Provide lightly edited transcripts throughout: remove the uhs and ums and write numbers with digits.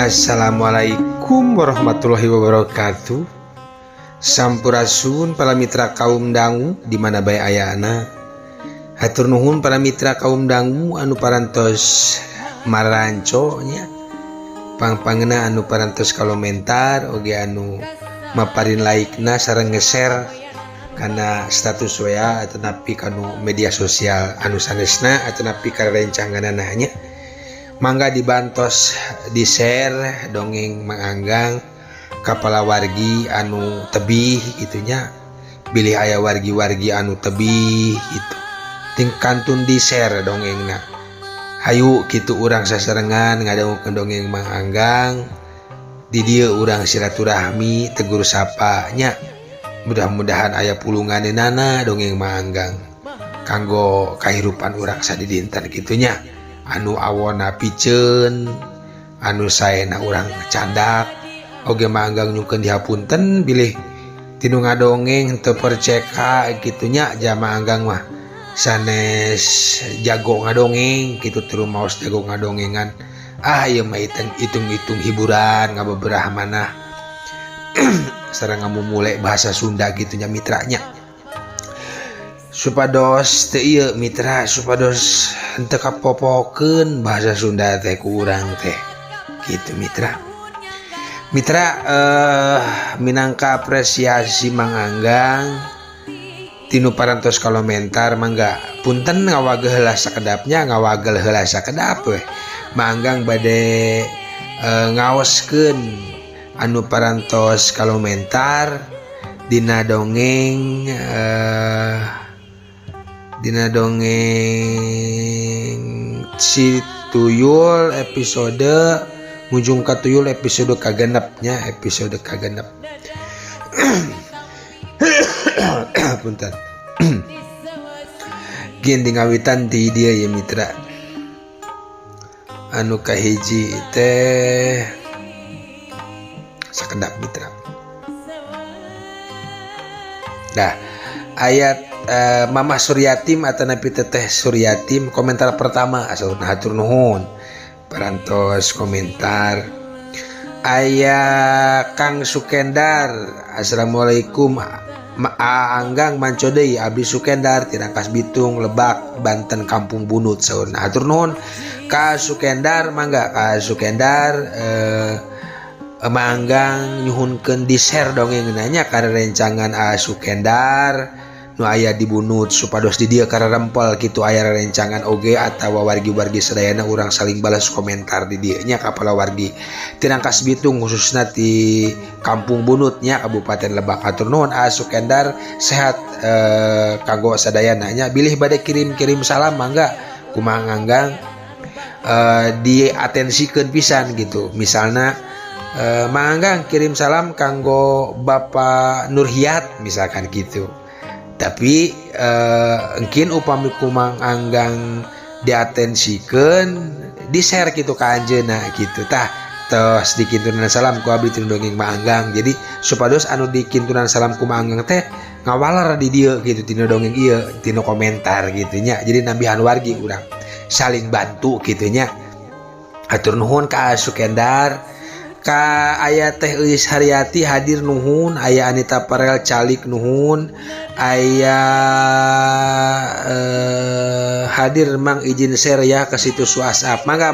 Assalamualaikum warahmatullahi wabarakatuh. Sampurasun para mitra kaum dangu di mana bae ayana. Hatur nuhun para mitra kaum dangu anu parantos maranco nya. Pangpangna anu parantos komentar oge anu maparin like-na sareng nge-share kana status WA atau napi kanu media sosial anu sanesna atau napi ka rencanganana nya. Mangga dibantos di share dongeng manganggang kapala wargi anu tebih itunya bilih aya wargi-wargi anu tebih itu tingkantun di share dongengna hayu kitu urang sasarengan ngadaungkeun dongeng manganggang di dieu urang silaturahmi tegur sapa nya mudah-mudahan aya pulunganna dongeng manganggang kanggo kahirupan urang sadidinten kitunya anu awona piceun anu saena urang candak oge manggang nyukeun dihapunten bilih tinu ngadongeng teu perceka kitunya jamaah anggang mah sanes jago ngadongeng kitu teu maos jago ngadongengan ieu mah itung-itung hiburan ngabeberah manah sareng ngamumule bahasa Sunda kitunya mitranya supados teu ieu mitra supados henteu kapopokeun bahasa Sunda teh ku urang teh kitu mitra minangka apresiasi manganggang tinu parantos komentar mangga punten ngawagel heula sakedapnya ngawagel heula sakedap we manganggang bade ngaoskeun anu parantos komentar dina dongeng si tuyul episode ngujung ka tuyul episode kagenepnya episode kagenep punten gin di ngawitan ti dia ya mitra anu kahiji teh sakedap mitra dah ayat Mama Suryatim atau Nabi Teteh Suryatim komentar pertama asal hatur nuhun parantos komentar aya Kang Sukendar assalamualaikum anggang manco deui abdi Sukendar Tirangkas Bitung Lebak Banten Kampung Bunut saun hatur nuhun ka Sukendar mangga ka Sukendar manggang nyuhunkeun di share dongengna nya ka rencangan Sukendar nu aya di Bunut supados di dieu kararempel kitu aya rencangan oge atawa wargi-wargi sadayana urang saling balas komentar di dieu nya kapala wargi Tirangkas Bitung khususna ti Kampung Bunut nya Kabupaten Lebak hatur nuhun Sukendar sehat kanggo sadayana nya bilih bade kirim-kirim salam mangga kumaha nganggang diatensikeun pisan gitu misalna manganggang kirim salam kanggo Bapak Nurhiat misalkan gitu tapi mungkin upami kumang anggang diatensikeun di share gitu ka anjeunna gitu tah tos dikintunan salam ku abdi tinu dongeng manganggang jadi supados anu dikintunan salam ku manganggang teh ngawalar di dieu gitu tinu dongeng ieu tinu komentar gitu nya jadi nambihan wargi urang saling bantu gitu nya hatur nuhun ka Sukendar ka aya Teh Euis Haryati hadir nuhun aya Anita Parel calik nuhun aya hadir mang izin share ya ke situs WhatsApp mangga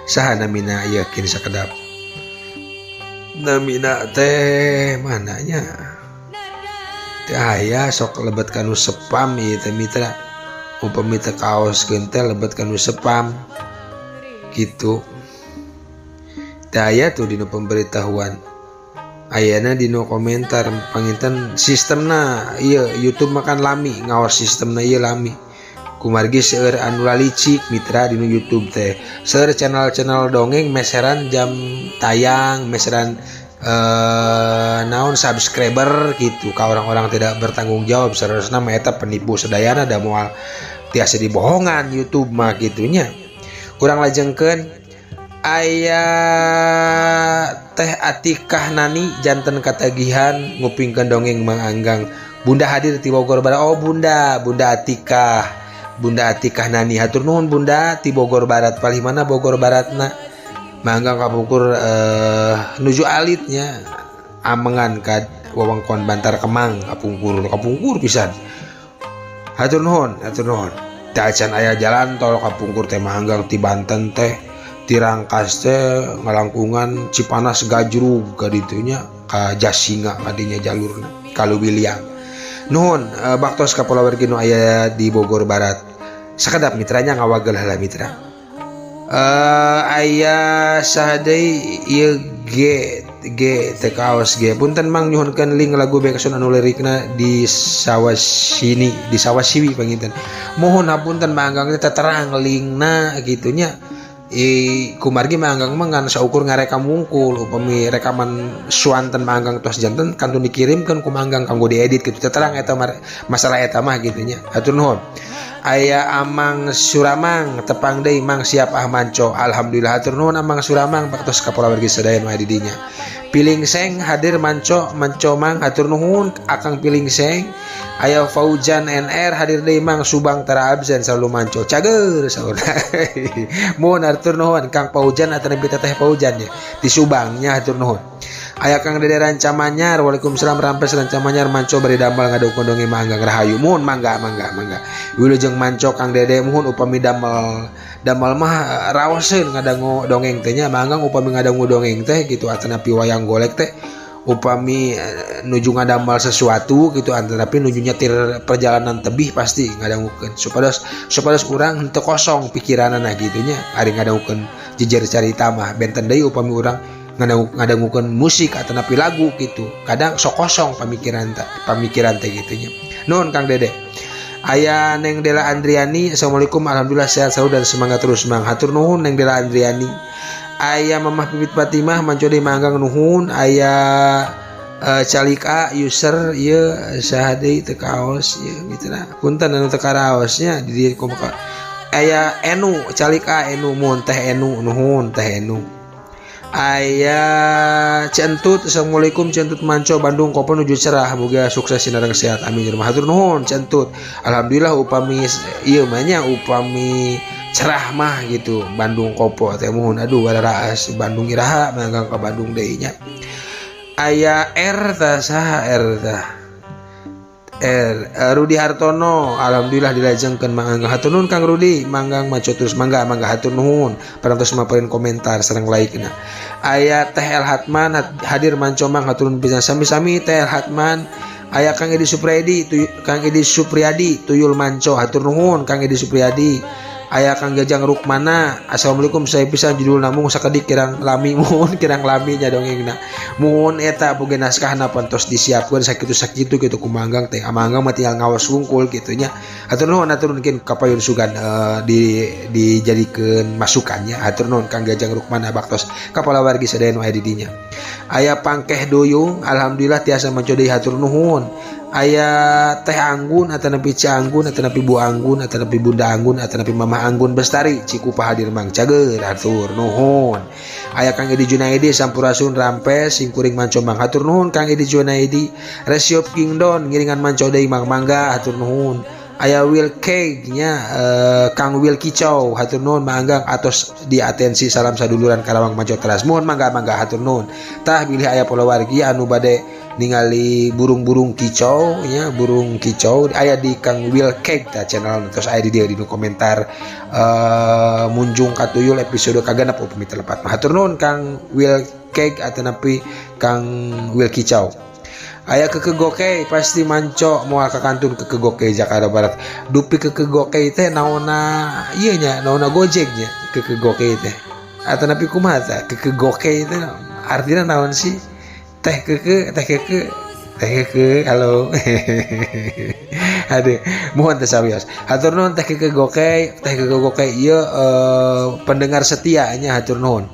saha namina yakin sakedap namina teh mananya teh aya sok lebet kanu spam ieu teh mitra upami teh kaos gentel lebet kanu spam gitu daya tuh dino pemberitahuan ayana dino komentar panginten sistemna iya YouTube makan lami ngawas sistemna iya lami kumargi seueur anu lalicik mitra dino YouTube teh seueur channel dongeng meseran jam tayang meseran naon subscriber gitu ka orang-orang tidak bertanggung jawab seharusnya mah eta penipu sadayana da moal tiasa dibohongan YouTube mah gitunya urang lajengkeun aya Teh Atikah Nani janten katagihan ngupingkeun dongeng manganggang Bunda hadir ti Bogor Barat oh Bunda Atikah Nani hatur nuhun Bunda ti Bogor Barat palih mana Bogor Baratna manggang kapungkur nuju alitnya amengan ka wewengkon Bantar Kemang kapungkur pisan. Hatur nuhun dacan aya jalan tol kapungkur teh manggang ti Banten teh ti Rangkas teh ngalangkungan Cipanas Gajrug ka ditunya ka Jasinga kadinya jalurna ka Lubiliang. Nuhun baktos kapulawargi nu aya di Bogor Barat sakedap mitranya ngawagel heula mitra. Aya sahadeui ieu G teh kaos G punten mang nyuhunkeun link lagu Bekson anu lirikna di Sawasiwi panginten. Mohon hapunten manggang teh terang linkna gitunya. Kumargi manggang mangan saukur ngarekam wungkul upami rekaman suanten manggang tos janten kantun dikirimkeun ku manggang kanggo diedit kitu terang eta masalah eta mah gitunya. Hatur nuhun. Aya Amang Suramang tepang deui Mang siap Manco. Alhamdulillah hatur nuhun Amang Suramang baktos kapulawargi sadaya nu aya di dinya. Piling Seng hadir Manco Mang hatur nuhun Akang Piling Seng. Aya Faujan NR hadir deui Mang Subang tara absen selalu Manco. Cager saurna. Mun hatur nuhun Kang Faujan atuh nepi teteh Faujan nya di Subangnya hatur nuhun. Aya Kang Dede Rancamanyar, Waalaikumsalam Rampes Rancamanyar Manco bari damel ngadukun dongeng mangga rahayu. Mohon mangga. Wilujeng Manco Kang Dede mohon upami damel mah raoseun ngadangu dongeng teh nya manggang upami ngadangu dongeng teh gitu atanapi wayang golek teh upami nuju ngadamel sesuatu gitu atanapi nuju nyetir perjalanan tebih pasti ngadangukeun supados urang henteu kosong pikiranna gitu nya ari ngadangukeun jejer carita mah benten deui upami urang ngadangukeun musik atau napi lagu gitu kadang sok kosong pamikiran teh gitunya. Nuhun Kang Dede. Aya Neng Dela Andriani, Assalamualaikum, alhamdulillah sehat selalu dan semangat terus Mang. Hatur nuhun Neng Dela Andriani. Aya Mamah Pipit Fatimah manco deui manggang nuhun. Aya Calik A user ieu saha deui teu kaos ieu mitra punten anu teu karaosnya di dieu kumaha. Aya Enu Calik A Enu mun teh Enu nuhun teh Enu. Aya Centut, Assalamualaikum Centut Manco Bandung Kopo nuju cerah boga sukses sinareng sehat amin hatur nuhun Centut. Alhamdulillah upami ieu mah nya upami cerah mah gitu Bandung Kopo teh mohon aduh wararaas Bandung iraha manggang ka Bandung deui nya. Aya R tah saha R tah Rudi Hartono, alhamdulillah dilajengkeun mangga hatur nuhun Kang Rudi manggang maco terus mangga hatur nuhun parantos maparin komentar sareng like-na. Aya Teh El Hatman hadir manco mang hatur nuhun pisan sami-sami Teh El Hatman. Aya Kang Edi Supriyadi tuyul manco hatur nuhun Kang Edi Supriyadi. Aya Kang Gajang Rukmana, assalamualaikum saya pisan judul namung sakedik kirang lami mohon kirang lami nya dongengna. Mohon eta boga naskahna pantos disiapkeun sakitu kitu kumanggang teh amanggang mah tinggal ngawas wungkul kitu nya. Hatur nuhun aturkeun kapayun sugan dijadikeun masukannya. Hatur nuhun Kang Gajang Rukmana baktos kapala wargi sadaya nu aya di dinya. Aya Pangkeh Duyung, alhamdulillah tiasa manco deui hatur nuhun. Aya Teh Anggun atanapi Ci Anggun atanapi Bu Anggun atanapi Bunda Anggun atanapi Mama Anggun Bestari Cikupa hadir mang cager hatur nuhun. Aya Kang Edi Junaidi Sampurasun Rampes singkuring manco mang hatur nuhun Kang Edi Junaidi. Resiop Kingdon ngiringan manco deui mang mangga hatur nuhun. Aya Will Cake nya Kang Will Kicau hatur nuhun manggang atos di atensi salam saduluran Karawang manco teras mohon mangga hatur nuhun. Tah bilih aya polawargi anu bade ningali burung kicau nya burung kicau aya di Kang Will Cake ta channel terus aya di dia di komentar munjung katuyul episode kaganap upami telepat hatur nuhun Kang Will Cake atanapi Kang Will Kicau. Aya Kekegoke pasti manco moal ka kantun Kekegoke Jakarta Barat dupi Kekegoke teh naonna ieu nya naonna Gojek nya Kekegoke teh atanapi kumaha tah Kekegoke teh artina naon sih teh keke halo aduh mohon teh sawios hatur nuhun teh keke gokey ieu pendengar setianya hatur nuhun.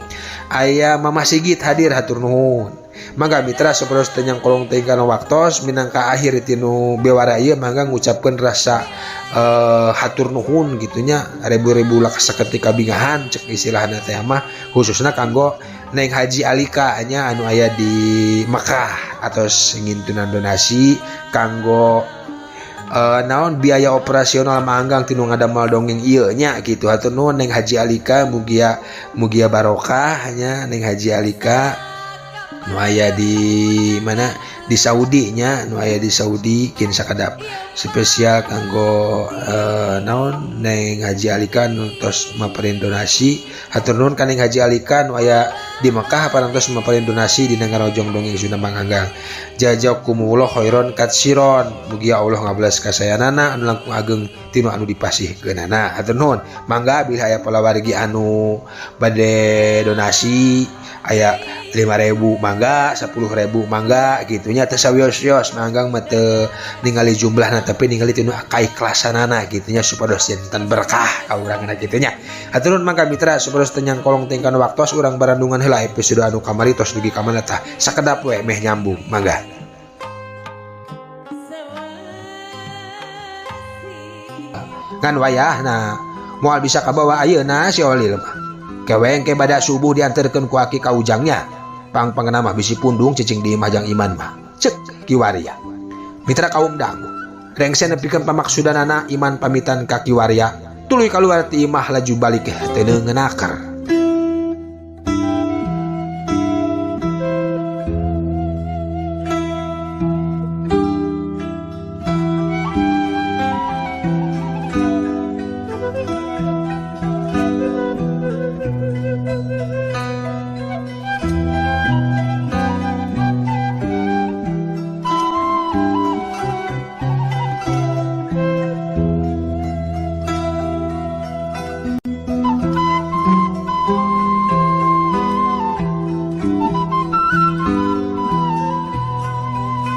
Aya Mama Sigit hadir hatur nuhun. Mangga mitra sapertos teh nyangkolong teh kana waktos minangka akhir tinu bewara ieu mangga ngucapkeun rasa hatur nuhun gitunya ribu-ribu lakas saketika bingahan cek istilahna teh mah khususna kanggo Neng Haji Alika nya anu aya di Mekah atos ngintunan donasi kanggo naon biaya operasional manggang tinu ngadamel dongeng ieu nya kitu. Hatur nuhun Neng Haji Alika, mugia barokah nya Neng Haji Alika nu aya di mana di Saudi nya, nu aya di Saudi kin sakadap spesial kanggo naon Neng Haji Alika nu tos maparin donasi. Hatur nuhun ka Neng Haji Alika nu aya di Mekah parantos maparin donasi dina ngarojong dongeng Sunda Manganggang. Jazakumullah khairon katsiron, mugia Allah ngabelas kasayanana anu langkung ageng tinu anu dipasihkeunana. Hatur nuhun. Mangga bila aya palawargi anu bade donasi aya 5.000 mangga, 10.000 mangga gitunya, teu sawios-wios manggang mah teu ningali jumlahna tapi ningali tinu kaikhlasanana gitunya supados janten berkah ka urangna gitunya. Hatur nuhun mangga mitra supados teu nyangkolong tingkan waktos urang barandungan heula episode anu kamari tos dugi ka mana tah sakedap we meh nyambung mangga. Ngan wayahna moal bisa kabawa ayeuna si Olil mah keweng ke bada subuh diantarkeun ku aki ka ujangnya. Pang-pangna mah bisi pundung cicing di imah jang iman mah cek kiwaria. Mitra kaum dangu rengsen nepikeun pamaksudanana iman pamitan ka kiwaria tuluy kaluar ti imah laju balik teu ngeunaker.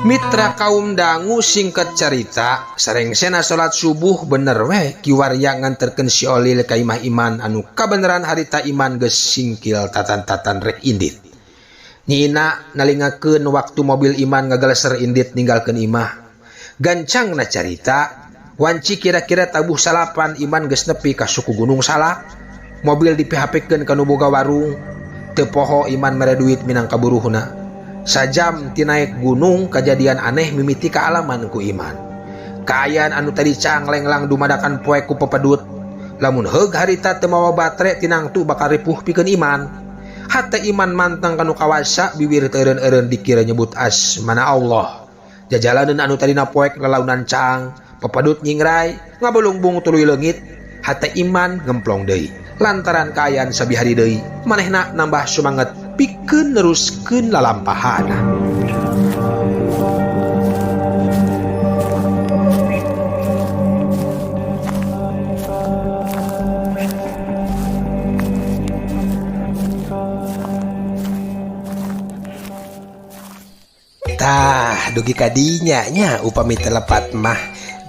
Mitra kaum dangu singkat cerita sarengsena salat subuh bener we kiwaria nganterkeun si Olil ka imah iman anu kabeneran harita iman geus singkil tatan-tatan rek indit. Nyina nalingakeun waktu mobil iman ngagaleser indit ninggalkeun imah. Gancangna carita wanci kira-kira tabuh salapan iman geus nepi ka suku Gunung Salak. Mobil diphapikeun ka nu boga warung. Teu poho iman mere duit minang kaburuhna. Sajam ti naik gunung kejadian aneh mimiti ka alaman ku iman. Kaayaan anu tadi canglenglang dumadakan poe ku pepedut. Lamun heug harita teu mawa batre tinangtu bakal ripuh pikeun iman. Hatta iman mantang kanu kawasa bibir teureun-eureun dikira nyebut asmana Allah. Jajalaneun anu tadina poek lelaunan cang, pepedut nyingrai, ngabelungbung tuluy leungit. Hatta iman ngemplong deui. Lantaran kaayaan sabihari deui, manehna nambah sumanget pikeun neruskeun lalampahana. Tah dugi kadinya nya upami telepat mah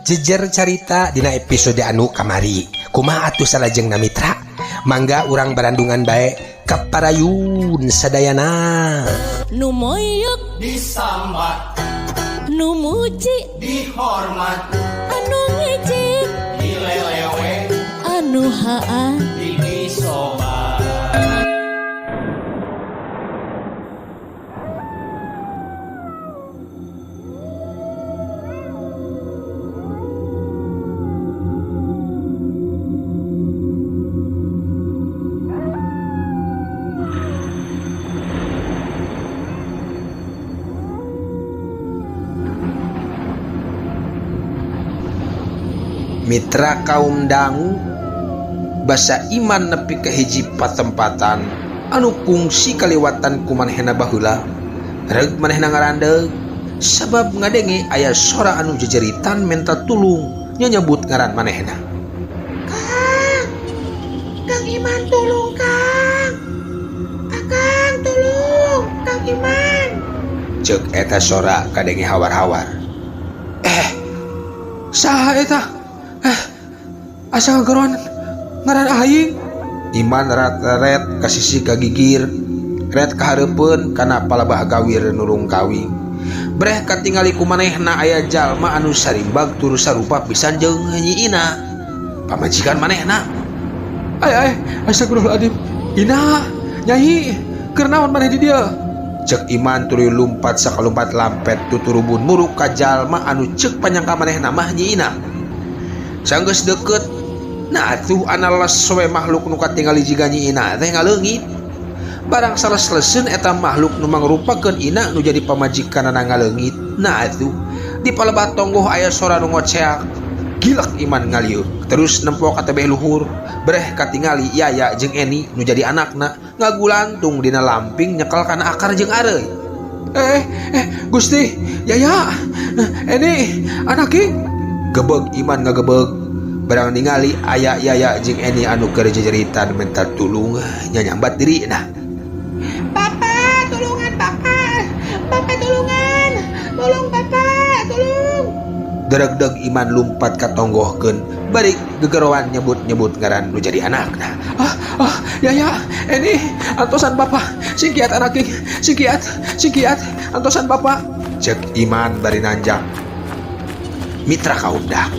jejer carita dina episode anu kamari. Kumaha atuh salajengna mitra? Mangga urang barandungan bae kaparayun sadayana. Nu moyok disambat, nu muji dihormat, anu ngejek dilelewe, anu haan disobat. Mitra kaum dangu basa iman nepi ke hiji patempatan anu kungsi kaliwatan ku manehna baheula. Reug manehna ngarandeug sabab ngadenge aya sora anu jejeritan minta tulung nya nyebut ngaran manehna. Kang Iman tolong Kang. Akang tolong Kang Iman. Ceuk eta sora kadenge hawar-hawar. Saha eta? Asa ngageron ngaran aing. Iman ret-ret ka sisi kagigir, ret kahareupeun kana palabah gawir nurung kawing. Breh katingali ku manehna aya jalma anu sarimbag tur sarupa pisan jeung nyiina. Pamajikan manehna. Astagfirullahaladzim. Ina, Nyai, keur naon maneh di dieu? Cek Iman tuluy lumpat sakalumpat lampet tuturubun muruk ka jalma anu cek panyangka manehna mah nyiina. Sanggeus deukeut, nah atuh analas we makhluk nu katingali jiga nyiina teh ngaleungit. Barang sales-lesen eta makhluk nu mangrupakeun ina nu jadi pamajikanna ngaleungit. Nah atuh di palebat tonggoh aya sora nu ngoceak. Gilak Iman ngaliuk, terus nempok ka tebeh luhur, breh katingali Yaya jeung Eni nu jadi anakna ngagulantung dina lamping nyekel kana akar jeung areuy. Gusti, Yaya, Eni, anaki. Gebeg Iman ngagebeg, barang ningali aya Yaya jeung Eni anu keur jejeritan minta tulung nyanyambat dirina. Bapak, tulungan Bapak. Bapak tulungan. Tolong Bapak, tolong. Dereg-deg Iman lumpat ka tonggohkeun, balik gegerowan nyebut-nyebut ngaran nu jadi anakna. Yaya, Eni, antosan Bapak, singkiat anaki, singkiat, antosan Bapak. Cek Iman bari nanjak. Mitra kaundang,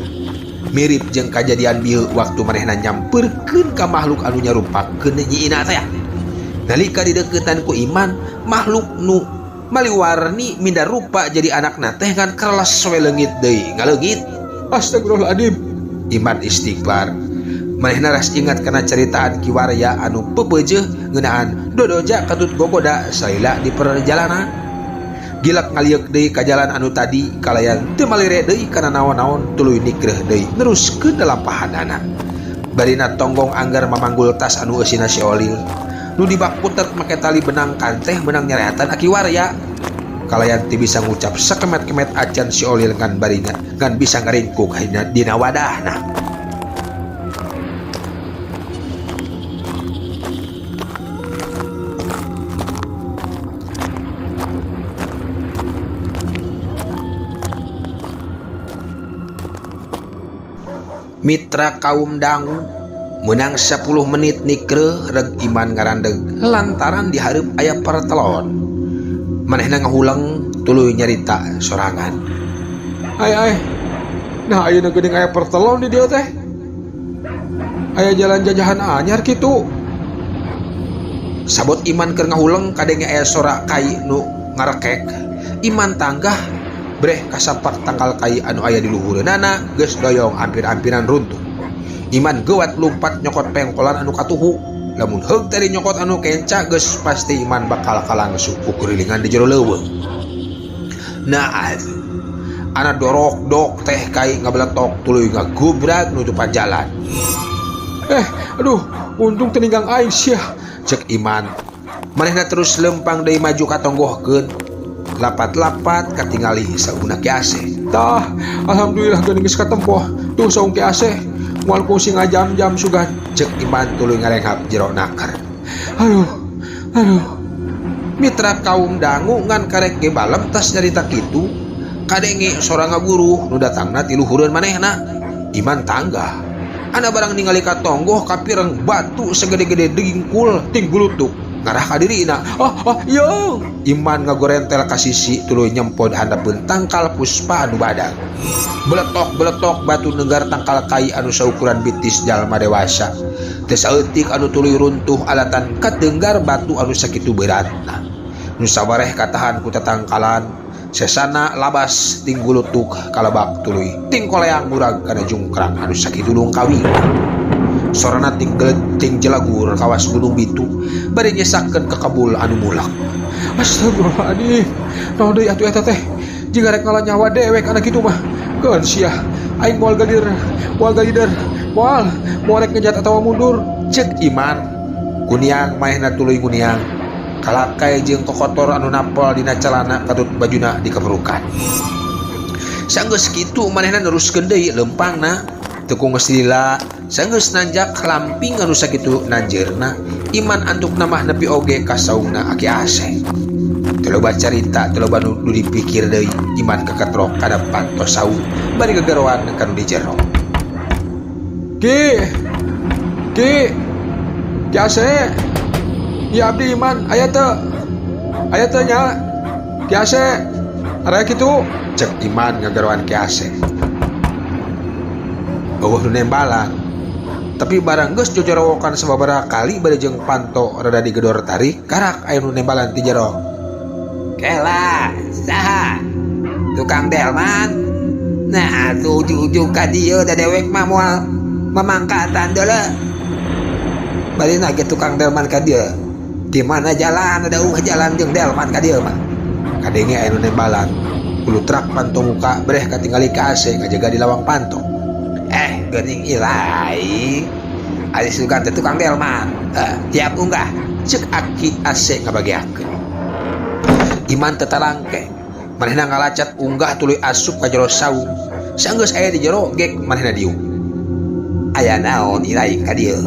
mirip jeung kajadian bieu waktu manehna nyamperkeun ka makhluk anu nyarupakeun nyiina teh. Nalika dideuketan ku Iman, makhluk nu maliwarni minda rupa jadi anakna teh kan kerelas we leungit deui ngaleungit. Astagfirullahaladzim. Iman istighfar. Manehna ras ingat kana caritaan kiwarya anu peupeujeuh ngeunaan dodoja katut gogoda salila di perjalanan. Gilak ngaliuk deui ka jalan anu tadi kalayan teu malire deui kana naon-naon tuluy nikreh deui neruskeun lalampahanana. Barina tonggong anggar mamanggul tas anu eusina si Olil. Nu dibak putet make tali benang kanteh menang nyareatan aki warya. Kalayan ti bisa ngucap sakemet-kemet acan si Olil ngan barina ngan bisa ngaringkuk dina wadahna. Mitra kaum dangu menang 10 menit nikreh reg Iman ngarandeg lantaran dihareup aya partelon. Manehna ngahulang tuluy nyarita sorangan. Ai, nah ayeuna geuning aya partelon di dieu teh. Aya jalan jajahan anyar kitu. Sabot Iman keur ngahulang kadenge aya sora kai nu ngarekek. Iman tanggah breh kasapak tangkal kai anu aya di luhureunana geus doyong hampir-hampiran runtuh. Iman geuat lumpat nyokot pengkolan anu katuhu. Lamun heug tadi nyokot anu kenca geus pasti Iman bakal kalang suku kurilingan di jero leuweung. Nah, ana dorok-dok teh kai ngabeletok tuluy ngagubrak nutupan jalan. Aduh, untung teu ninggang aing sia, cek Iman. Manehna terus lempang deui maju ka tonggohkeun. Lapat-lapat katingali saungna Ki Aseh. Tah, alhamdulillah geuning geus katempoh. Tuh saung Ki Aseh. Moal kungsi ngajam-jam sugan, cek Iman tuluy ngarenghap jero nakar. Aduh. Mitra kaum dangu ngan karek ge balem tas nyarita kitu. Kadenge sora ngaguru nu datangna ti luhureun manehna. Iman tanggah. Ana barang ningali ka tonggoh kapireng batu segede-gede dengkul ting gulutuk. Ngarah ka dirina. Yo. Iman ngagorentel ka sisi tuluy nyempod handapeun tangkal puspa anu badag. Beletok-beletok batu negar tangkal kai anu saukuran bitis jalma dewasa. Teu saeutik anu tuluy runtuh alatan katenggar batu anu sakitu beratna. Nu sabareh katahan ku tatangkalan sesana labas ting gulutuk kalebak tuluy ting koleang murag kana jungkrang anu sakitu lungkawi. Sorana ting ting jelagur kawas gunung bitu bari nyesakeun ka kabul anu mulak. Astagfirullahaladzim. Naon deui atuh eta teh? Jika rek ngalah nyawa dewek anak kitu mah keun sia aing moal galider moal rek ngejat atawa mundur, cek Iman. Kuniang maehna tuluy kuniang kalakai jeung kokotor anu nampol dina calana katut bajuna dikeperukan. Sanggeus kitu manehna neruskeun deui lempangna teu geus lila. Sanggeus nanjak lamping anu sakitu nanjeurna Iman antukna mah nepi oge ka saungna Aki Aseh. Teu loba carita teu loba nu dipikir deui. Iman keketrok ka depan tos saung bari gegerowan kanu di jero. Ki Aseh. Ya abdi Iman aya teu nya Ki Aseh. Area kitu cek Iman ngagerowan Ki Aseh. Eueuh nu nembalan. Tapi barang geus jojorowokan sababaraha kali bade jeung panto rada digedor tarik karak aya nu nembalan ti jero. Kela saha tukang delman. Nah atuh ujug-ujug ka dieu da dewek mah moal mamangkatan deuleu. Bari nage tukang delman ka dieu. Di mana jalan ada jalan jeung delman ka dieu mah. Kadenge aya nu nembalan. Ulu trak pantong muka breh katingali ka AC ngajaga di lawang pantong. Geuning ilai. Ari sugan teh tukang delman. Tiap unggah ceuk aki AC ngabagiakeun. Iman tetalangke. Manehna ngalacat unggah tuluy asup ka jero saung. Saenggeus aya di jero gek manehna diuk. Aya naon ilai ka dieu?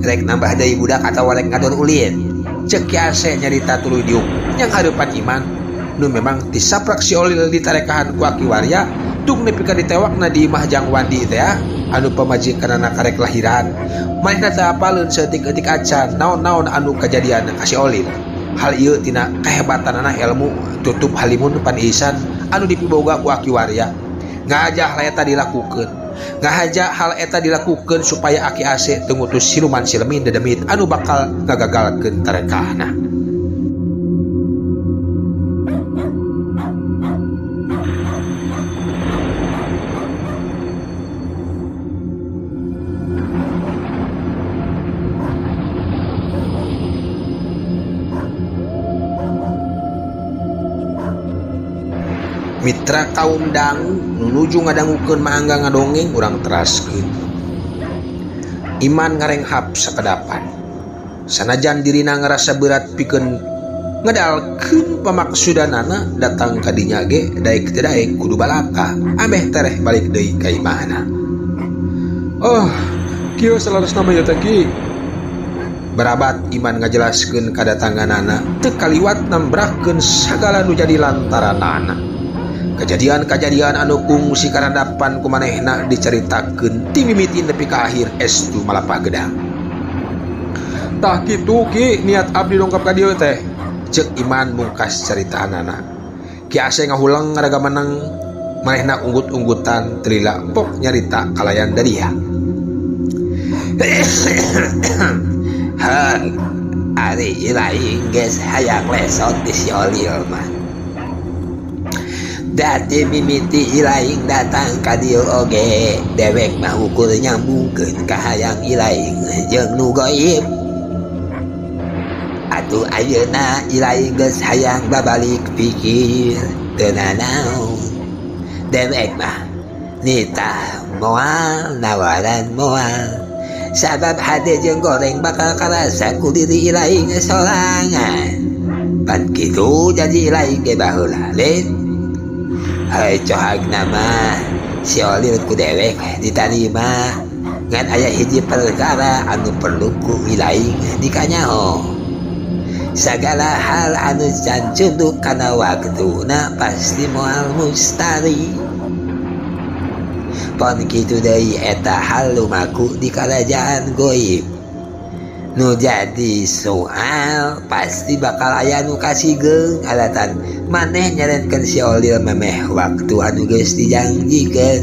Rek nambah deui budak atawa rek ngadon ulin. Ceuk ki AC nyarita tuluy diuk. Yang hareupan Iman nu memang disaprak si Olil ditarekahan ku aki waria tung nepi ka ditewakna di imah Jang Wandi teh anu pamajikanana karek lahiran. Manehna teu apaleun saeutik-eutik acan naon-naon anu kajadian ka si Olil. Hal ieu tina kahebatanana ilmu tutup halimun pan ihsan anu dipiboga ku aki waria. Ngajah hal eta dilakukeun. Ngahaja hal eta dilakukeun supaya aki ase teu ngutus siluman silemin dedemit anu bakal ngagagalkeun tarekahna. Mitra kaum dangu nuju ngadangukeun mangga ngadongeng urang teraskeun. Iman ngarenghap sakedapan. Sanajan dirina ngerasa berat pikeun ngedalkeun pamaksudanana datang ka dinya ge daek teu daek kudu balaka ameh tereh balik deui ka imahna. Oh, kieu salarasna mah teh ki. Berabat Iman ngajelaskeun kadatanganana teu kaliwat nambrahkeun sagala nu jadi lantaranana. Kejadian-kejadian anu kungsi karandapan kumanehna diceritakeun ti mimiti nepi ka akhir estu malapah gedang. Tah kitu ki niat abdi dongkap ka dieu teh, ceuk Iman mungkas caritaanana. Ki ase ngahulang ngaraga menang manehna unggut-unggutan telila pok nyarita kalayan dadiah. Ari ilaing geus hayang lesot di si Olil mah. Dadi mimiti ilaing datang ka dieu oge dewek mah ukur nyambungkeun ka hayang ilaing jeung nu gaib. Atuh ayeuna ilaing geus hayang babalik pikir teu nanaon. Dewek mah nitah moal nawaran moal. Sabab hade jeung goreng bakal karasa ku diri ilaing sorangan. Pan kitu jadi ilaing ge baheula lain. Hai cohag nama si Olil ku dewek ditarima ngan aya hiji perkara anu perlu ku ilaing dikanyaho. Sagala hal anu can cunduk kana waktuna pasti moal mustari. Pon kitu deui eta hal lumaku di karajaan goib. Nu jadi soal pasti bakal aya nu kasigeung alatan maneh nyarenkeun si Olil memeh waktu anu geus dijanjikeun.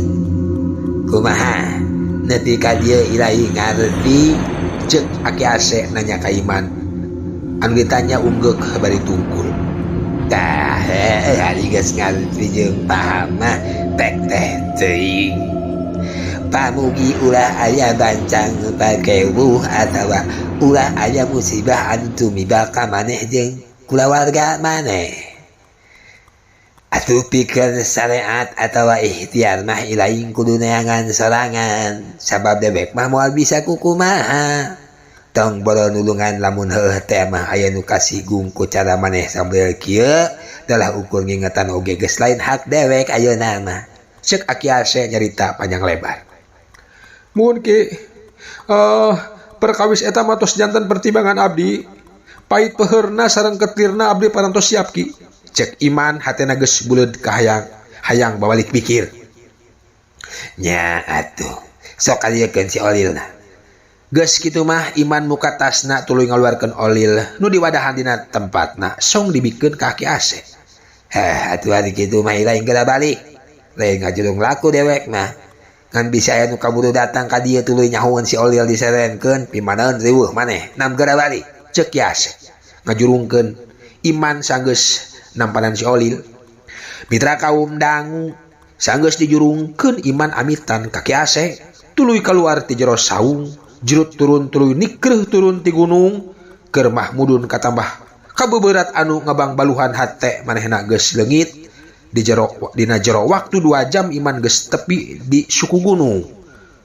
Kumaha nepi ka dieu ilaing ngarti ceuk aki ase nanya ka Iman anu ditanya unggek bari tungkul. Tah ari geus ngarti jeung paham mah tek teh teuing. Pamugi ulah aya bancang pakewuh atawa ulah aya musibah anu tumibah ka maneh jeung kulawarga maneh. Atuh pikeun syariat atawa ikhtiar mah ilaing kudu neangan sorangan sabab dewek mah moal bisa kukumaha. Tong boro nulungan lamun heueuh teh mah aya nu kasigung ku cara maneh sambil kieu dalah ukur ngingetan oge geus lain hak dewek ayeuna mah. Ceuk aki ase nyarita panjang lebar. Mun ki perkawis eta mah tos janten pertimbangan abdi pait peheurna sareng ketirna abdi parantos siap ki. Cek Iman hatena geus buleud ka hayang babalik pikir. Nya atuh sok aliekeun si Olilna. Geus kitu mah Iman muka tasna tuluy ngaluarkeun Olil nu diwadahan dina tempatna song dibikeun ka aki ase. Atuh ari kitu mah ilaing geura balik. Lain ngajulung laku dewek mah. Ngan bisa aya nu kaburu datang ka dieu tuluy nyahoeun si Olil diserenkeun pimanaeun riweuh maneh nam geura balik ceuk ase ngajurungkeun Iman sanggeus nampanan si Olil. Mitra kaum dangu sanggeus dijurungkeun iman amitan kaki ase tuluy keluar ti jero saung jerut turun tuluy nikreuh turun ti gunung keur mahmudun katambah kabeberat anu ngabang baluhan hate manehna geus leungit dina jero waktu 2 jam iman geus tepi di suku gunung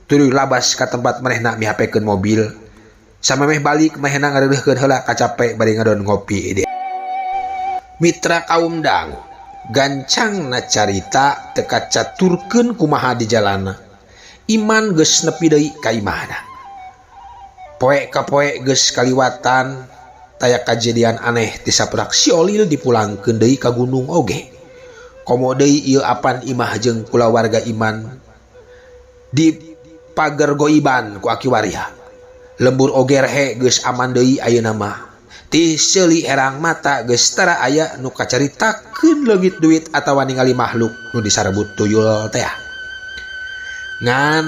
tuluy labas ka tempat manehna mihapekeun mobil samemeh balik manehna ngareureuhkeun heula kacape bari ngadon ngopi ide. Mitra kaum dangu gancang na carita teka caturkeun kumaha di jalana iman geus nepi deui ka imahna. Poe ka poe geus kaliwatan taya kajadian aneh ti sapurak si Olil dipulangkeun deui ka gunung oge. Komo deui ieu apan imah jeung kulawarga iman di pager goiban ku aki waria. Lembur oge rehe geus aman deui ayeuna mah. Ti seuli herang mata geus tara aya nu kacaritakeun leungit duit atawa ningali makhluk nu disarebut tuyul teh. Ngan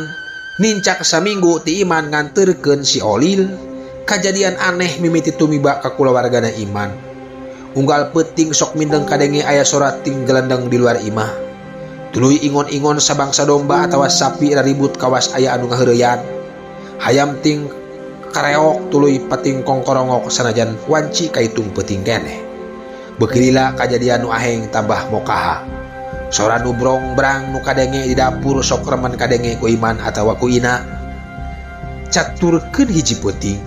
nincak saminggu ti iman nganterkeun si Olil kajadian aneh mimiti tumiba ka kulawargana iman. Unggal peuting sok mindeng kadenge aya sorat ting gelendeng di luar imah. Tuluy ingon-ingon sabangsa domba atawa sapi raribut kawas aya anu ngaheureuyan. Hayam ting kareok tuluy pating kongkorongok sanajan wanci kaitung peuting keneh. Beuki lila kajadian nu aheng tambah mokaha. Sora nu brong-brang nu kadenge di dapur sok remen kadenge ku iman atawa ku ina. Caturkeun hiji peuting.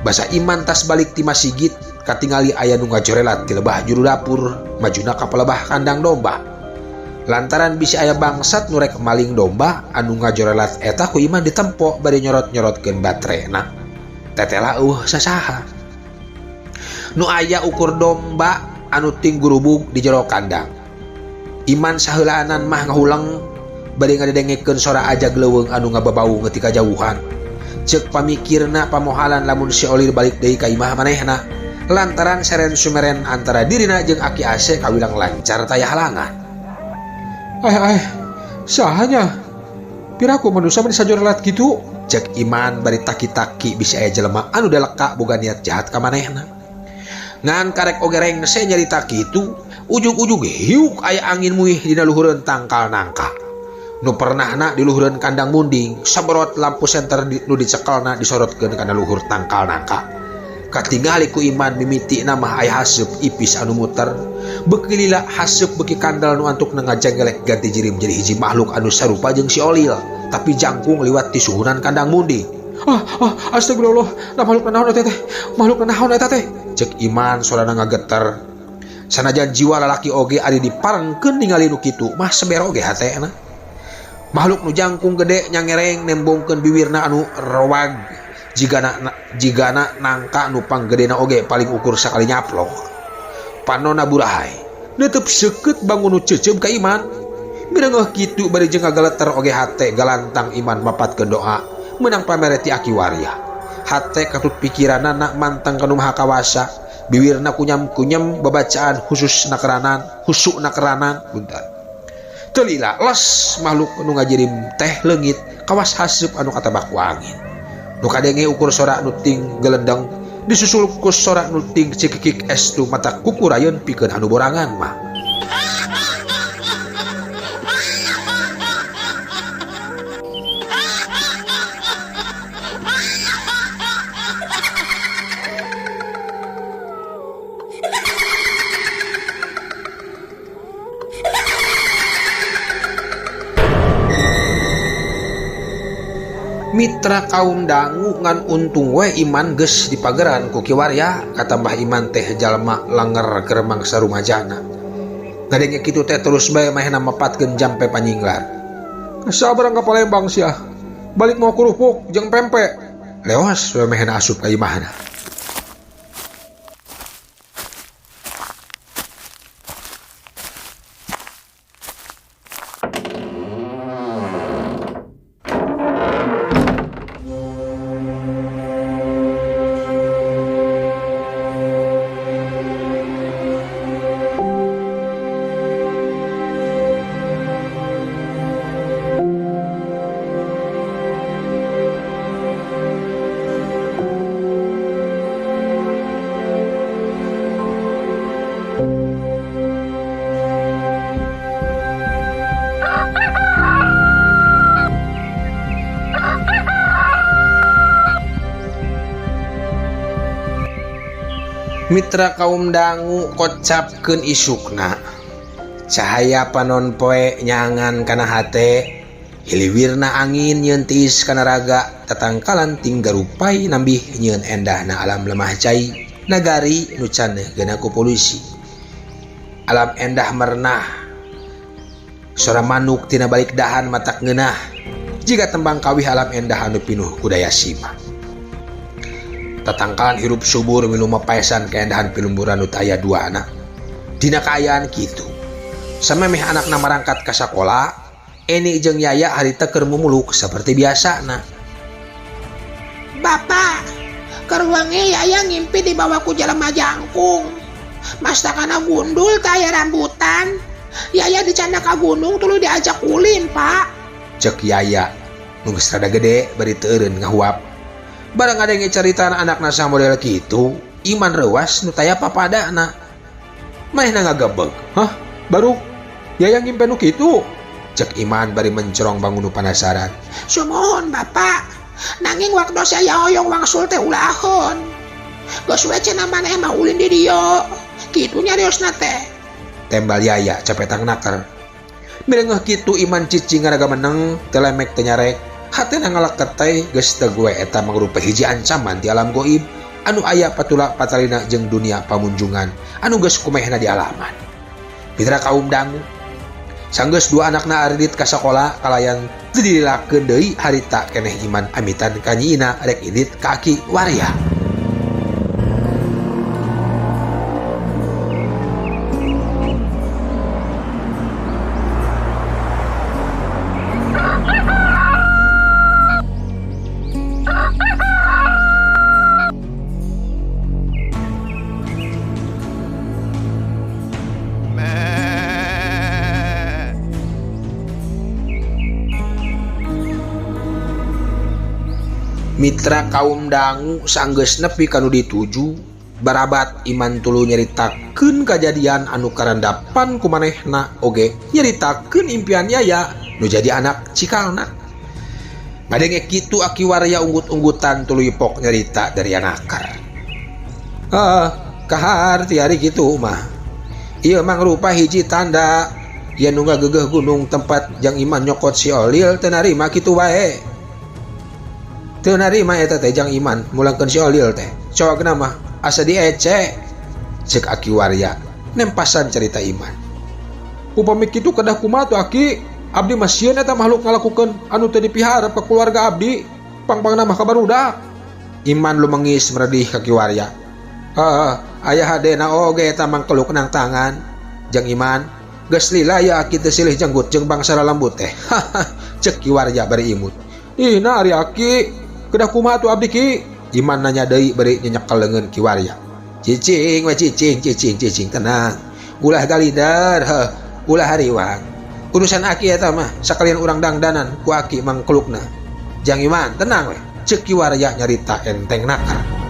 Basa iman tas balik ti masigit katingali aya nu ngajorelat ti lebah juru dapur majuna ka pelebah kandang domba. Lantaran bisi aya bangsat nu rek maling domba anu ngajorelat eta ku iman ditempo bari nyorot-nyorotkeun baterena. Tetela sasaha. Nu aya ukur domba anu ting gurubug di jero kandang. Iman saheulaanan mah ngahulang bari ngadengekeun sora ajag leuweung anu ngababau ngetika jauhan. Ceuk pamikirna pamohalan lamun si Olil balik deui ka imah manehna. Lantaran seren sumeren antara dirina jeung aki ase kawilang lancar taya halangan. Sahanya? Piraku manusia meni sajorelat gitu? Cek iman bari taki-taki bisa aya jelema anu deleka boga niat jahat ka manehna. Ngan karek oge reng se nyarita kitu, ujug-ujug hiuk aya angin muih dina luhureun tangkal nangka. Nu pernahna di luhureun kandang munding, saborot lampu senter nu dicekelna disorotkeun kana luhur tangkal nangka. Katingali ku iman mimiti nama aya haseup ipis anu muter. Beuki lila haseup beuki kandal nu antuk ngajenggelek ganti jirim jadi hiji makhluk anu sarupa jeung si Olil, tapi jangkung liwat ti suhunan kandang munding. Astagfirullah, na makhluk naon eta teh? Makhluk naon eta teh? Cek iman sorana ngageter. Sanajan jiwa lalaki oge ari diparengkeun ningali nu kitu, mah sebero oge hatena. Makhluk nu jangkung gede nyangereng nembongkeun bibirna anu rewag. Jigana nangka nu panggedena oge paling ukur sakali nyaplok. Panonna burahay netep seukeut bangun nu ceuceum ka iman. Mireungeuh kitu bari jeung ngagaleter oge hate galantang iman mapatkeun doa meunang pamere ti aki waria. Hate katut pikiranna na mantang kanu maha kawasa, bibirna kunyam-kunyam babacaan khusus nakeranan buntar. Teu lila les makhluk nu ngajirim teh leungit kawas haseup anu katabak ku angin. Nu kadenge ukur sora nu ting gelendeng disusul ku sora nu ting cikikik estu mata kukurayeun pikeun anu borangan mah. Mitra kaum dangu ngan untung we iman geus di pageran ku kiwarya katambah iman teh jalma langer keur mangsa rumajana. Ngadenge kitu teh terus bae mahena mapatkeun jampe panyinglar. Sabarang ka Palembang sia. Balik mau kerupuk jeung pempek. Leos we mahena asup ka imahna. Mitra kaum dangu kocapkeun isukna. Cahaya panon poe nyangan kana hate, hiliwirna angin nyentis kana raga, tatangkalan ting garupai nambih nyeun endahna alam lemah cai, nagari nu can geuna ku polusi. Alam endah merenah, sora manuk tina balik dahan matak ngeunah, jiga tembang kawih alam endah anu pinuh ku daya sima. Tatangkalan hirup subur milu mapaesan keendahan pilumburan nu aya duana. Dina kaayaan kitu, samemeh anakna marangkat ka sakola, Eni jeung Yaya harita keur mumuluk seperti biasana. Bapak, keur wengi Yaya ngimpi dibawa ku jelema jangkung. Mastakana gundul teh aya rambutan. Yaya dicanda ka gunung tuluy diajak ulin, Pak. Cek Yaya, nu geus rada gede bari teu eureun ngahuap. Barang ada yang caritaan anakna sa model kitu, iman rewas nu taya papadana. Manehna ngagebeg. Hah? Baru Yaya ngimpi nu kitu? Cek Iman bari mencerong bangun nu penasaran. Sumohon Bapak, nanging waktu saya hoyong wangsul teh ulahon. Geus we cenah maneh mah ulin di dieu. Kitu nyariosna teh. Tembal Yaya capetang naker. Milengeuh kitu Iman cicing ngaraga meneng, telemek teu nyarek. Hatena ngaleket teh geus teu gue eta mangrupa hiji ancaman di alam goib anu aya patula patalina jeung dunia pamunjungan anu geus kumehna di alaman. Mitra kaum dangu, sanggeus dua anakna aridit ka sakola kalayan teu dilakeun deui harita keneh Iman amitan ka nyiina rek idit ka Aki Waria. Mitra kaum dangu sanggeus nepi kanu dituju, barabat Iman tuluy nyaritakeun kajadian anu karandapan ku manehna oge nyaritakeun impian Yaya nu jadi anak cikalna. Ngadenge kitu Aki Waria unggut-unggutan tuluy pok nyarita dari anakar. Kahar ti hari kitu mah. Ieu mangrupa hiji tanda yen nu ngagegeh gunung tempat jang Iman nyokot si Olil teu narima kitu wae. Teu narima eta teh jang Iman mulangkeun si Olil teh. Cowagna mah asa diece. Cek Aki Waria nempasan cerita Iman. Upami kitu kedah kumaha tuh Aki? Abdi mah sieun eta makhluk ngalakukeun anu teu dipiharep ka keluarga abdi. Pang-pangna mah kabarudak. Iman lumengis meredih ka Aki Waria. Aya hadena oge eta mangkeluk nang tangan. Jang Iman, geus lila ya Aki teu silih jenggut jeung bangsa lembut teh. Cek Ki Waria bari imut. Ih na ari Aki, kedah kumaha tuh abdi Ki? Iman nanya deui bari nyenyekel leungeun Ki Waria. Cicing we cicing tenang. Ulah galidar, ulah hariwang. Urusan Aki eta mah sakalian urang dangdanan ku Aki mangkelukna. Jang Iman tenang we. Cek Ki Waria nyarita enteng nakar.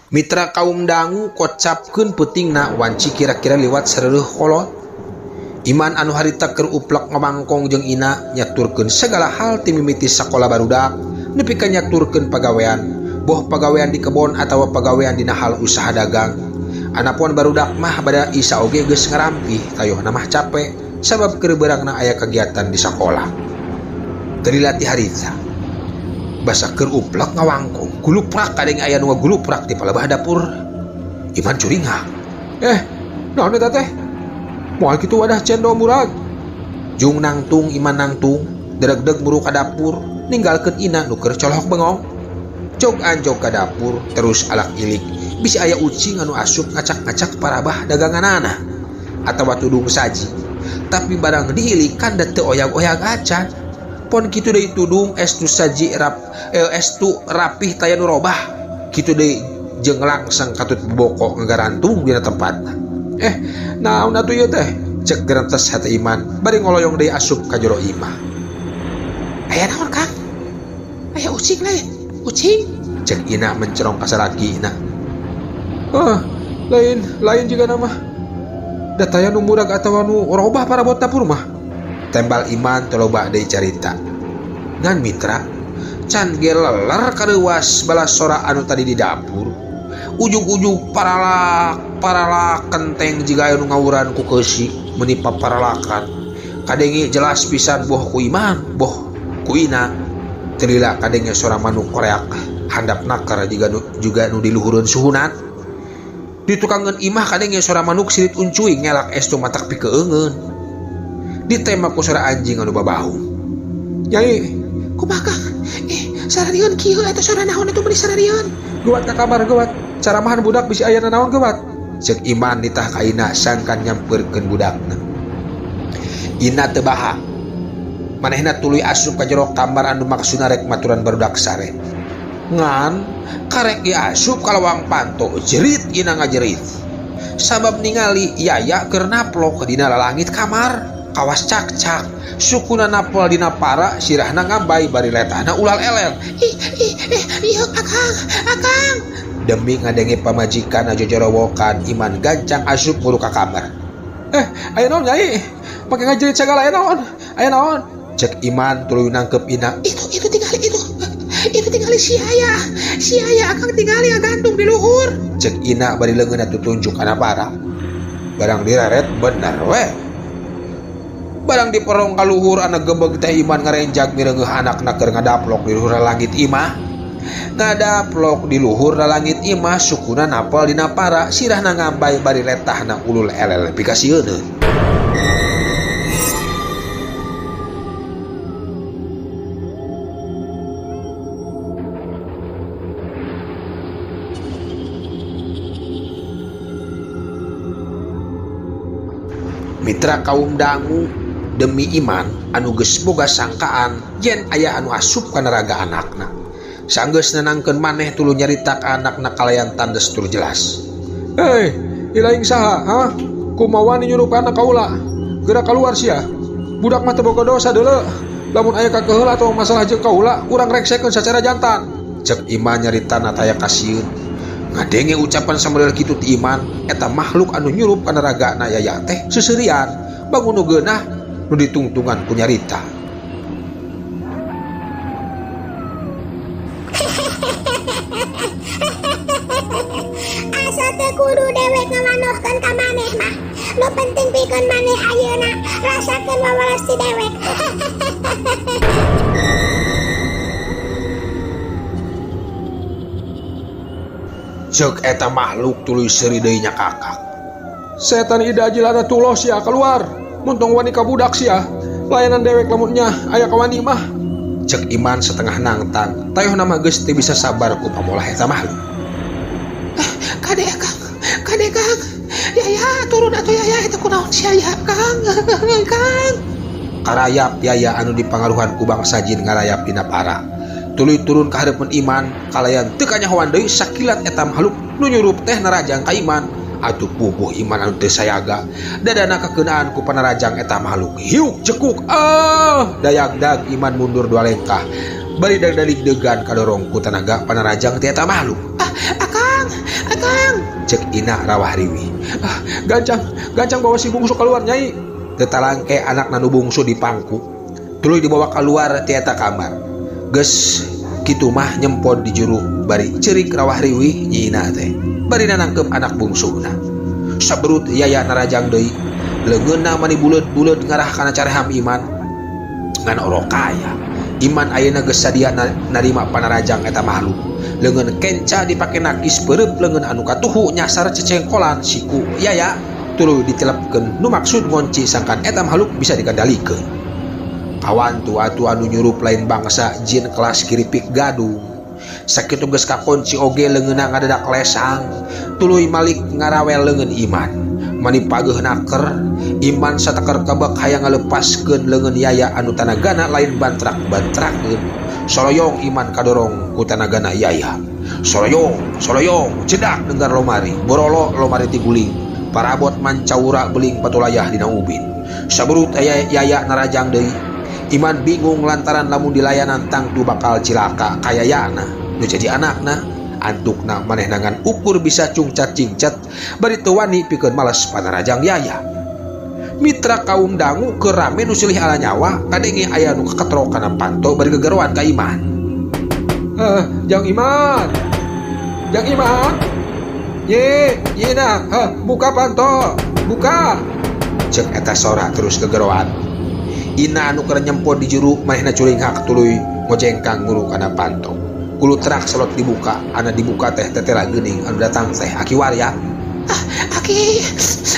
Mitra kaum dangu kocapkeun peutingna wanci kira-kira liwat sareureuk kolot. Iman anu harita keur uplek ngamangkong jeung Ina nyaturkeun segala hal ti mimiti sakola barudak nepi ka nyaturkeun pagawean, boh pagawean di kebon atawa pagawean dina hal usaha dagang. Anapun barudak mah bada Isa oge geus ngarampih tayohna mah capek sabab keur beurangna aya kegiatan di sakola. Teu dilatih harita. Basa keur uplek ngawangkong guluprak kadeng aya nu ngaguluprak di palebah dapur. Iman curingah. Naon eta teh? Moal kitu wadah cendol murag. Jung nangtung Iman nangtung, deregdeg muru ka dapur, ninggalkeun Ina nu keur colok bengong. Jog anjog ka dapur terus alak ilik, bisi aya ucing anu asup ngacak-ngacak parabah daganganana atawa tudung saji. Tapi barang diilikan da teu oyag-oyag acan. Pon kitu deui tudung estu saji estu rapih taya nu robah. Kitu deui jeung langsung katut boboko ngagarantung dina tempatna. Naon atuh ieu teh? Cek gerentes hati Iman bari ngoloyong deui asup ka jero imah. Aya naon Kang? Aya ucing lain. Ucing? Cek Ina mencerong ka salakina. Lain juga nama dataya nu murag atawa nu robah para bot dapur mah. Tembal Iman teu loba deui carita. Ngan mitra can ge leler kareuwas balas sora anu tadi di dapur. Ujug-ujug paralak kenteng jiga anu ngawuran ku keusi menipa paralakan. Kadenge jelas pisan boh ku Iman, boh ku Ina. Telila kadenge sora manuk koreak handap nakar juga nu di luhureun suhunan. Di tukangeun imah kadenge sora manuk sirit uncuy ngelak estu matak pikeungeun. Ditembak ku sora anjing anu babahu. Nyai, Kumaha Kang? Sararion kieu eta sora naon atuh beri sararion? geuwat ka kamar geuwat. Caramahan budak bisi aya naon geuwat. Cek Iman nitah ka Ina sangkan nyampeurkeun budakna. Ina teu baha. Manehna tuluy asup ka jero kamar anu maksudna rek maturan barudak sare. Ngan karek ge asup ka lawang panto jerit Ina ngajerit. Sabab ningali Yaya keur naplok dina lalangit kamar. Kawas cak-cak sukuna napol dina para sirahna ngambay bari letahna ulal elel. Iya Akang. Demi ngadenge pamajikan ajojorowokan Iman gancang asup buru ka kamar. Aya naon Nyai? Make ngajerit sagala aya naon? Aya naon? Cek Iman tuluy nangkep Ina. Itu tinggali si Aya Akang tinggali gantung di luhur. Cek Ina bari leungeunna tutunjuk kana para. Barang direret bener we. Barang diperong ka luhur anak gebeg teh Iman ngarenjak mireungeuh anakna keur ngadaplok di luhur langit imah. Ngadaplok di luhur langit imah sukuna napal dina para sirahna ngambay bari letahna ulul elel pikasieun. Mitra kaum dangu demi Iman anu geus boga sangkaan yen aya anu asup ka neraga anakna. Sanggeus nenangkeun maneh tuluy nyarita ka anakna kalayan tandes tur jelas. Ilaing saha? Ha? Kumawa nyurup anak kaula. Geura kaluar sia. Budak mah teu boga dosa deuleu. Lamun aya kakeheul atawa masalah jeung kaula, urang reksekeun sacara jantan. Cek Iman nyaritana taya kasieun. Ngadenge ucapan samodel kitu ti Iman eta makhluk anu nyurup ka neragana Yaya teh seuseurean bangun nu geunah nu ditungtungan ku nyarita. Asa teu kudu dewek ngawanohkeun ka maneh mah. Nu penting pikeun maneh ayeuna rasakeun wawales ti dewek. Cek eta makhluk tuluy seuri deui nya kakak. Setan ida jilana tuloh sia keluar. Muntong wani ka budak sia. Layanan dewek lamunnya aya ka wani mah. Cek Iman setengah nangtang. Tayohna mah geus teu bisa sabar ku pamolah eta makhluk. Kade Kang. Yaya turun atuh Yaya eta kunaon si Yaya Kang. Karayap Yaya anu dipangaruhan ku bangsa jin ngarayap dina para. Tuluy turun ka hareupeun Iman kalayan teu kanyahoan deui sakilat eta makhluk nu nyurup teh narajang ka Iman. Atuh pupuh Iman anu teu sayaga dadana kakeunaan ku panarajang eta makhluk. Hiuk cekuk dayagdag Iman mundur 2 lengkah bari dalik degan kadorong ku tanaga panarajang ti eta makhluk. Akang. Cek Ina rawah riwi. Gancang bawa si bungsu keluar Nyai. Teu talangke anakna nu bungsu dipangku tuluy dibawa keluar ti eta kamar. Geus kitu mah nyempod di juru bari ceurik rawah riwih nyina teh bari nangkep anak bungsuna. Saberut Yaya narajang deui leungeunna mani buleud-buleud ngarah kana careham Iman ngan orokaya. Iman ayeuna geus sadia narima panarajang eta makhluk. Leungeun kenca dipake nakis peureub leungeun anu katuhu nyasar cecengkolan siku Yaya tuluy ditelepkeun nu maksud ngonci sangkan eta makhluk bisa dikendalikeun. Kawan atu anu nyurup lain bangsa jin kelas kiripik gadung. Sakitu geus kakunci oge leungeunna ngadadak lesang tuluy malik ngarawel leungeun Iman. Mani pageuh naker Iman satakar kabak hayang ngalepaskeun leungeun Yaya anu tanagana lain bantrak-bantrakeun. Soloyong Iman kadorong ku tanagana Yaya. Soloyong cedak dengar lomari borolo lomari ti guling parabot mancaura beling patulayah dina ubin. Saburut aya yaya narajang deui. Iman bingung lantaran lamun dilayanan tangtu bakal cilaka kayayana nu jadi anakna. Antukna maneh nangan ukur bisa cungcat-cingcat bari teu wani pikeun males panarajang yaya. Mitra kaum dangu keur rame nu silih ala nyawa kadenge aya nu kaketro kana panto bari gegeroan ka Iman. Jang Iman. Jang Iman. Ye nah, buka panto. Buka. Cek eta sora terus gegeroan. Ina anu keur nyempot di juru manehna curing hak tuluy ngojengkang nguru kana panto. Kulu terak selot dibuka, ana dibuka teh tetela geuning anu datang teh Aki Warya.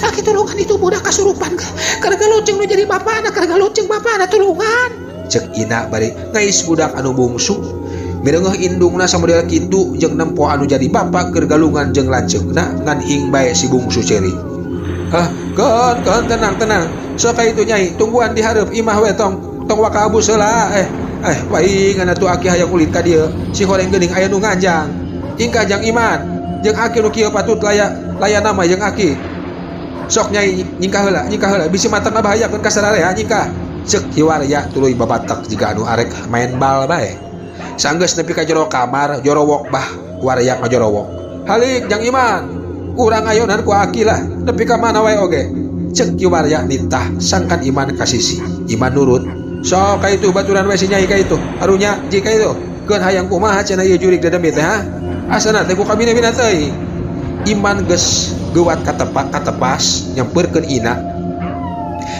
Aki tulungan itu budak kasurupan. Karena luceng nu jadi bapana, karena luceng bapana tulungan. Cek Ina bari ngais budak anu bungsu. Mireungeuh indungna samodel kitu jeung nempo anu jadi bapa keur galungan jeung lanceukna ngan hing bae si bungsu ceri. Kon tenang. Sok itu nyai, tungguan di hareup imah we tong waka abus heula. Waing atuh Aki hayang ulit ka dieu. Si horeng geuning aya nu nganjang. Ingkah Jang Iman, jeung Aki nu kieu patut layan nama jeung Aki. Sok nyai nyingkah heula bisi matang bahayakeun ka sararea nyingkah. Cek Ki Warya tuluy babatak jiga anu arek main bal bae. Sanggeus nepi ka jero kamar, jorowok bah Warya ngajorowok. Halik Jang Iman, urang ayonan ku Aki lah, nepi ka mana wae oge. Cek Ki Warya nitah sangkan Iman ka sisi. Iman nurut. Sok ka itu baturan we si nyai ka itu. Harunya jika itu. Keun hayang kumaha cenah ieu jurig dedemit teh ha? Asana teh ku kabina-bina teuing. Iman geus geuwat katepas nyampeurkeun Ina.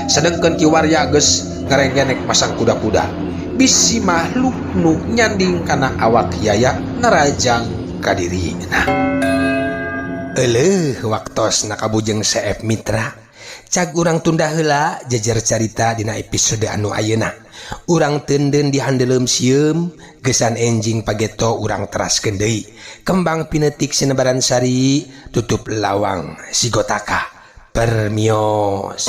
Sedengkeun Ki Warya geus ngarenggenek pasang kuda-kuda. Bisi makhluk nu nyanding kana awak yaya narajang ka dirina. Euleuh waktosna kabujeng Seep Mitra. Cag urang tunda heula jejer carita dina episode anu ayeuna. Urang teunden dihandeuleum sieum, geusan enjing pageto urang teraskeun deui. Kembang pinetik sinebaran sari, tutup lawang sigotaka. Permios.